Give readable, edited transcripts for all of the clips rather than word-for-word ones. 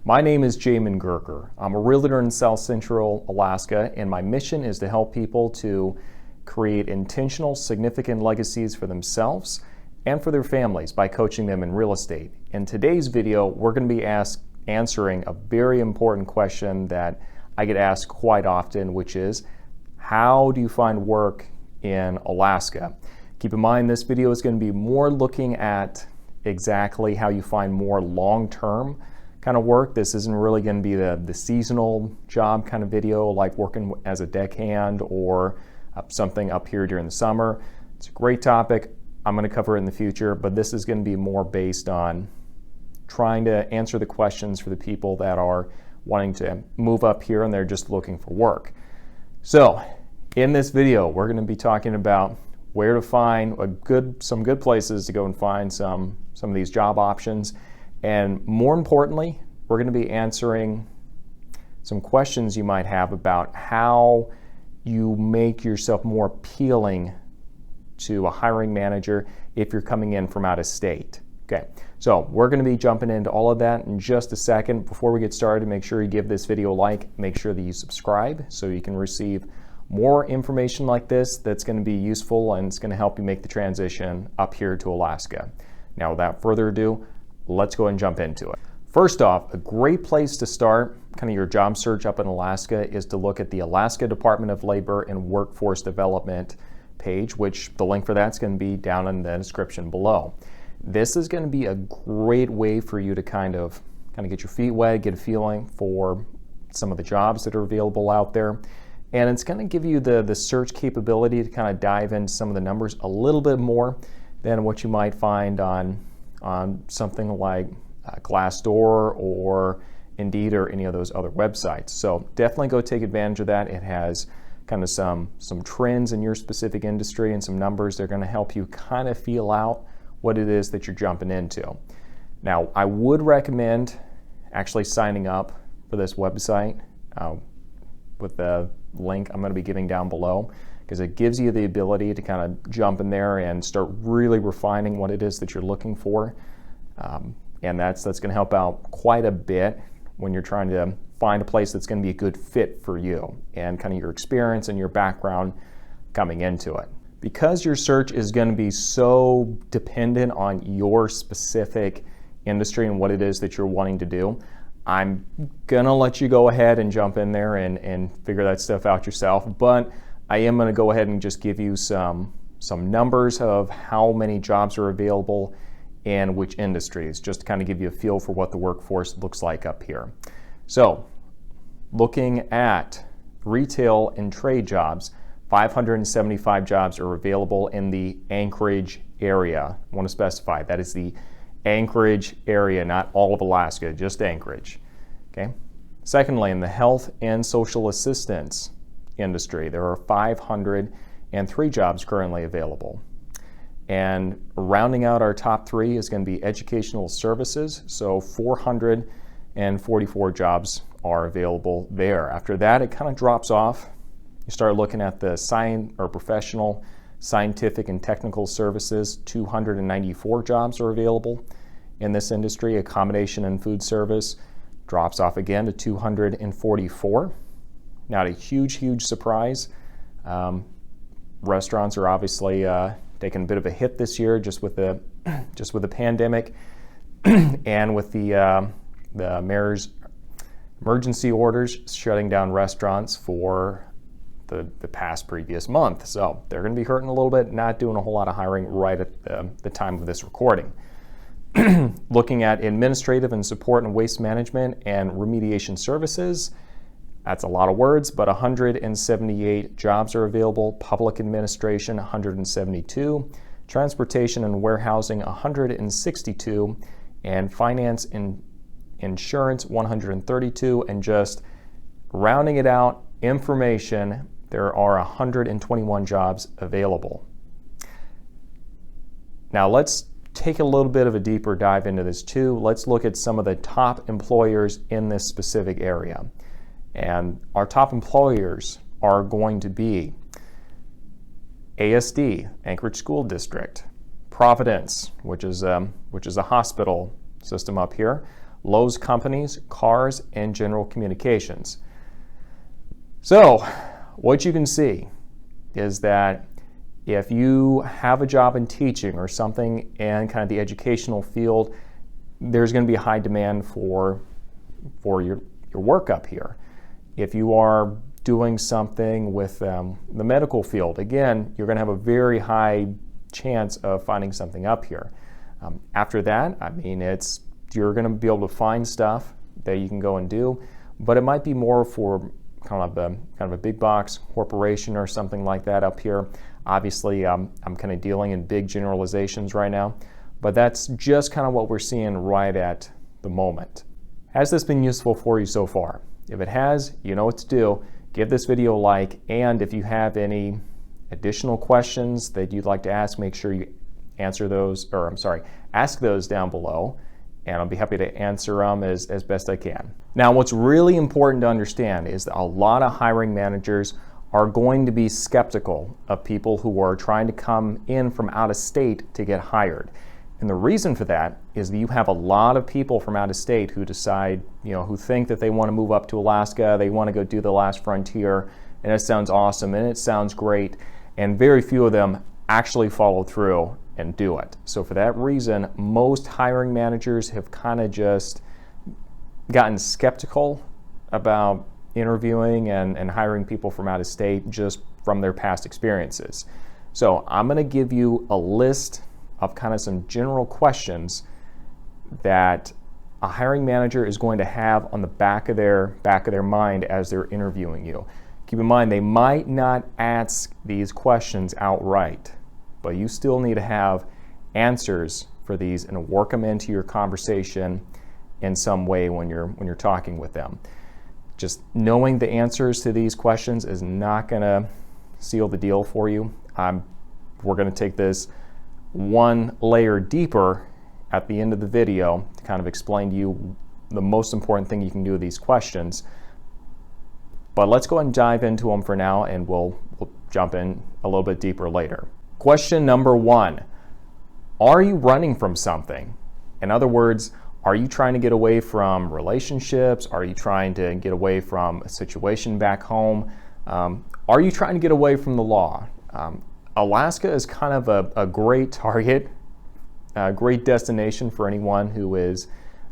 My name is Jamin Goecker. I'm a realtor in South Central Alaska, and my mission is to help people to create intentional, significant legacies for themselves and for their families by coaching them in real estate. In today's video, we're going to be answering a very important question that I get asked quite often, which is, how do you find work in Alaska? Keep in mind, this video is going to be more looking at exactly how you find more long-term kind of work. This isn't really going to be the seasonal job kind of video like working as a deckhand or something up here during the summer. It's a great topic. I'm going to cover it in the future, but this is going to be more based on trying to answer the questions for the people that are wanting to move up here and they're just looking for work. So in this video, we're going to be talking about where to find some good places to go and find some of these job options. And more importantly, we're going to be answering some questions you might have about how you make yourself more appealing to a hiring manager if you're coming in from out of state. Okay, so we're going to be jumping into all of that in just a second. Before we get started, make sure you give this video a like, make sure that you subscribe so you can receive more information like this that's going to be useful and it's going to help you make the transition up here to Alaska. Now, without further ado, let's go ahead and jump into it. First off, a great place to start kind of your job search up in Alaska is to look at the Alaska Department of Labor and Workforce Development page, which the link for that's going to be down in the description below. This is going to be a great way for you to kind of get your feet wet, get a feeling for some of the jobs that are available out there. And it's going to give you the search capability to kind of dive into some of the numbers a little bit more than what you might find on something like Glassdoor or Indeed or any of those other websites. So definitely go take advantage of that. It has kind of some trends in your specific industry and some numbers that are going to help you kind of feel out what it is that you're jumping into. Now, I would recommend actually signing up for this website with the link I'm going to be giving down below, because it gives you the ability to kind of jump in there and start really refining what it is that you're looking for. And that's going to help out quite a bit when you're trying to find a place that's going to be a good fit for you and kind of your experience and your background coming into it. Because your search is going to be so dependent on your specific industry and what it is that you're wanting to do, I'm going to let you go ahead and jump in there and figure that stuff out yourself. But I am going to go ahead and just give you some numbers of how many jobs are available in which industries, just to kind of give you a feel for what the workforce looks like up here. So looking at retail and trade jobs, 575 jobs are available in the Anchorage area. I want to specify that is the Anchorage area, not all of Alaska, just Anchorage. Okay. Secondly, in the health and social assistance industry, there are 503 jobs currently available. And rounding out our top three is going to be educational services. So 444 jobs are available there. After that, it kind of drops off. You start looking at the professional, scientific and technical services. 294 jobs are available in this industry. Accommodation and food service drops off again to 244. Not a huge surprise. Restaurants are obviously taking a bit of a hit this year just with the pandemic and with the mayor's emergency orders shutting down restaurants for the previous month. So they're going to be hurting a little bit, not doing a whole lot of hiring right at the time of this recording. Looking at administrative and support and waste management and remediation services, that's a lot of words, but 178 jobs are available. Public administration, 172. Transportation and warehousing, 162. And finance and insurance, 132. And just rounding it out, information, there are 121 jobs available. Now let's take a little bit of a deeper dive into this too. Let's look at some of the top employers in this specific area. And our top employers are going to be ASD, Anchorage School District, Providence, which is a hospital system up here, Lowe's companies, cars, and general communications. So what you can see is that if you have a job in teaching or something in kind of the educational field, there's going to be a high demand for your work up here. If you are doing something with the medical field, again, you're going to have a very high chance of finding something up here. After that, I mean, you're going to be able to find stuff that you can go and do, but it might be more for kind of a big box corporation or something like that up here. Obviously, I'm kind of dealing in big generalizations right now, but that's just kind of what we're seeing right at the moment. Has this been useful for you so far? If it has, you know what to do. Give this video a like, and if you have any additional questions that you'd like to ask, make sure you ask those down below, and I'll be happy to answer them as best I can. Now, what's really important to understand is that a lot of hiring managers are going to be skeptical of people who are trying to come in from out of state to get hired. And the reason for that is that you have a lot of people from out of state who decide, who think that they want to move up to Alaska, they want to go do the last frontier, and it sounds awesome and it sounds great, and very few of them actually follow through and do it. So for that reason, most hiring managers have kind of just gotten skeptical about interviewing and hiring people from out of state just from their past experiences. So I'm going to give you a list of kind of some general questions that a hiring manager is going to have on the back of their mind as they're interviewing you. Keep in mind, they might not ask these questions outright, but you still need to have answers for these and work them into your conversation in some way when you're talking with them. Just knowing the answers to these questions is not going to seal the deal for you. We're going to take this one layer deeper at the end of the video to kind of explain to you the most important thing you can do with these questions. But let's go ahead and dive into them for now, and we'll jump in a little bit deeper later. Question number 1, are you running from something? In other words, are you trying to get away from relationships? Are you trying to get away from a situation back home? Are you trying to get away from the law? Alaska is kind of a great target, a great destination for anyone who is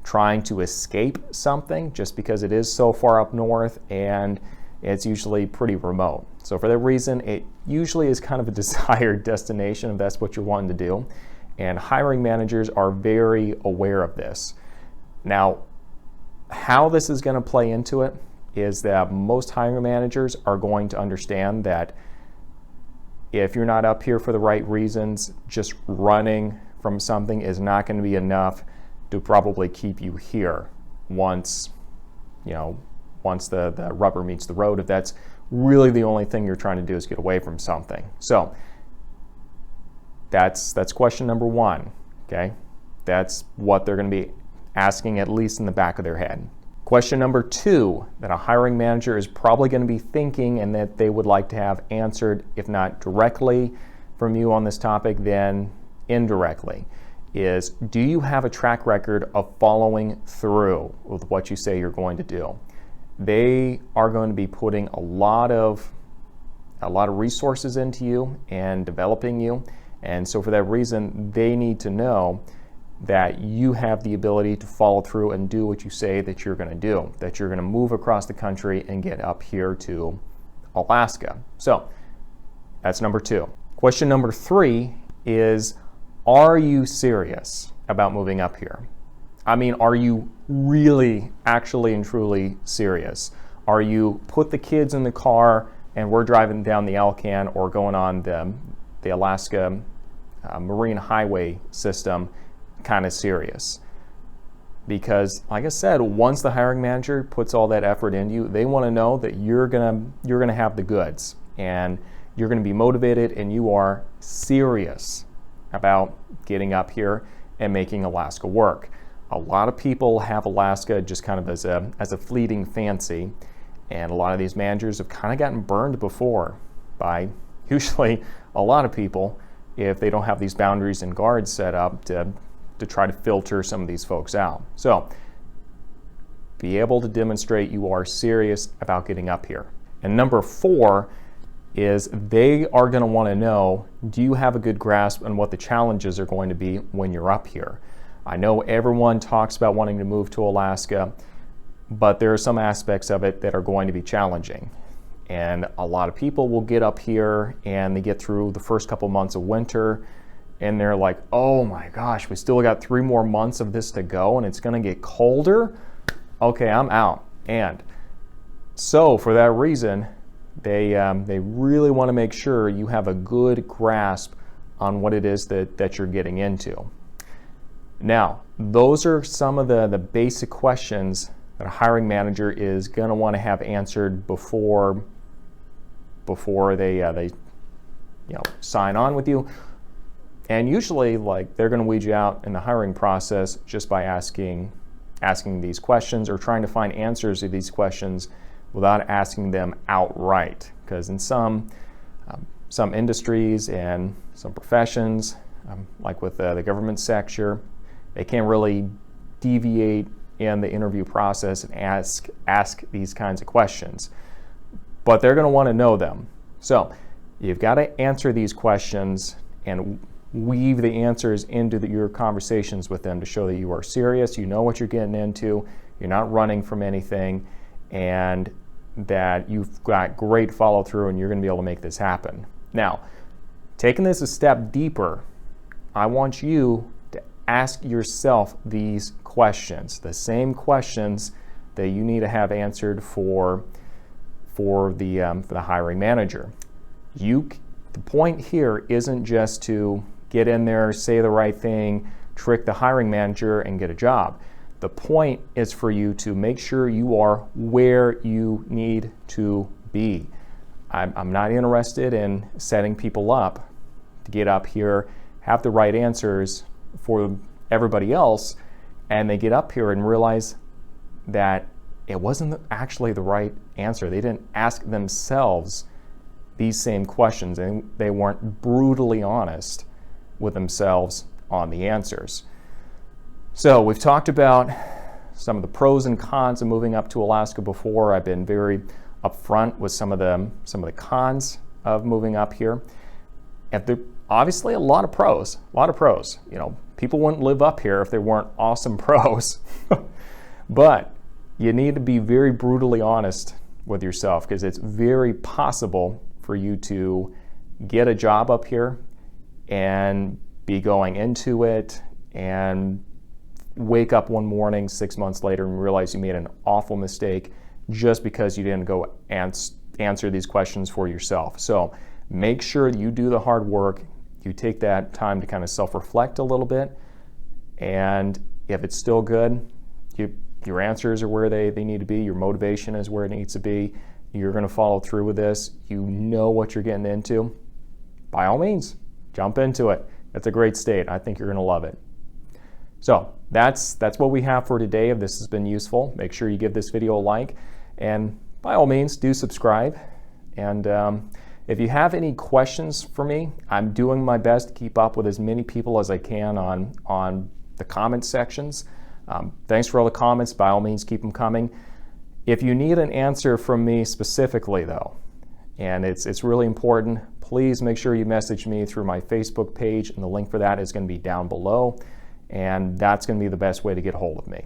trying to escape something, just because it is so far up north and it's usually pretty remote. So for that reason, it usually is kind of a desired destination if that's what you're wanting to do. And hiring managers are very aware of this. Now, how this is going to play into it is that most hiring managers are going to understand that if you're not up here for the right reasons, just running from something is not going to be enough to probably keep you here once the rubber meets the road, if that's really the only thing you're trying to do is get away from something. So that's question number 1, okay? That's what they're going to be asking, at least in the back of their head. Question number 2 that a hiring manager is probably going to be thinking and that they would like to have answered, if not directly from you on this topic, then indirectly, is do you have a track record of following through with what you say you're going to do? They are going to be putting a lot of resources into you and developing you, and so for that reason, they need to know that you have the ability to follow through and do what you say that you're going to do, that you're going to move across the country and get up here to Alaska. So that's number 2. Question number 3 is, are you serious about moving up here? I mean, are you really, actually and truly serious? Are you put the kids in the car and we're driving down the Alcan or going on the Alaska Marine Highway system kind of serious? Because like I said, once the hiring manager puts all that effort into you, they want to know that you're gonna have the goods and you're gonna be motivated and you are serious about getting up here and making Alaska work. A lot of people have Alaska just kind of as a fleeting fancy, and a lot of these managers have kind of gotten burned before by usually a lot of people if they don't have these boundaries and guards set up to try to filter some of these folks out. So Be able to demonstrate you are serious about getting up here. And number 4 is they are going to want to know, do you have a good grasp on what the challenges are going to be when you're up here? I know everyone talks about wanting to move to Alaska, but there are some aspects of it that are going to be challenging. And a lot of people will get up here and they get through the first couple months of winter and they're like, oh my gosh, we still got 3 more months of this to go and it's going to get colder. Okay, I'm out. And so for that reason, they really want to make sure you have a good grasp on what it is that you're getting into. Now, those are some of the basic questions that a hiring manager is going to want to have answered before they sign on with you. And usually, like, they're going to weed you out in the hiring process just by asking these questions or trying to find answers to these questions without asking them outright. Because in some industries and some professions, like with the government sector, they can't really deviate in the interview process and ask these kinds of questions. But they're going to want to know them. So you've got to answer these questions and weave the answers into your conversations with them to show that you are serious, you know what you're getting into, you're not running from anything, and that you've got great follow through and you're going to be able to make this happen. Now, taking this a step deeper, I want you to ask yourself these questions, the same questions that you need to have answered for the hiring manager. The point here isn't just to get in there, say the right thing, trick the hiring manager, and get a job. The point is for you to make sure you are where you need to be. I'm not interested in setting people up to get up here, have the right answers for everybody else, and they get up here and realize that it wasn't actually the right answer. They didn't ask themselves these same questions, and they weren't brutally honest with themselves on the answers. So we've talked about some of the pros and cons of moving up to Alaska before. I've been very upfront with some of the cons of moving up here. And there obviously a lot of pros. You know, people wouldn't live up here if they weren't awesome pros. But you need to be very brutally honest with yourself, because it's very possible for you to get a job up here and be going into it and wake up one morning 6 months later and realize you made an awful mistake just because you didn't go answer these questions for yourself. So make sure that you do the hard work, you take that time to kind of self-reflect a little bit, and if it's still good, your answers are where they need to be, your motivation is where it needs to be, you're going to follow through with this, you know what you're getting into, by all means, jump into it. It's a great state. I think you're going to love it. So that's what we have for today. If this has been useful, make sure you give this video a like, and by all means, do subscribe. And if you have any questions for me, I'm doing my best to keep up with as many people as I can on the comment sections. Thanks for all the comments. By all means, keep them coming. If you need an answer from me specifically, though, and it's really important, please make sure you message me through my Facebook page, and the link for that is going to be down below, and that's going to be the best way to get a hold of me.